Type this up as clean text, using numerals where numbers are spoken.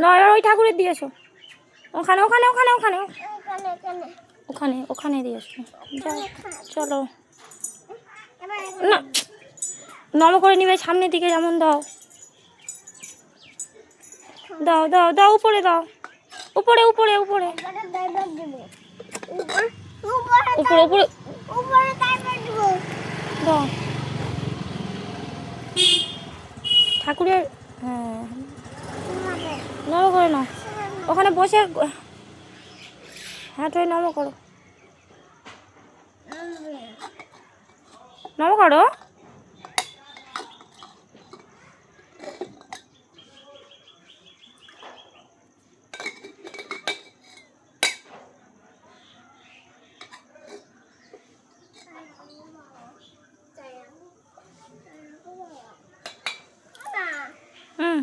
না এবার ওই ঠাকুরের দিয়ে এসো। ওখানে ওখানে ওখানে ওখানে ওখানে ওখানে দিয়ে এসো। যাও চলো না, নম করে নিবে সামনের দিকে যেমন দাও। দাও দাও দাও, উপরে দাও, উপরে উপরে উপরে উপরে উপরে দাও ঠাকুরের। হ্যাঁ নম করে নাও, ওখানে বসে হ্যাঁ তুমি নম করো, নম করো। হুম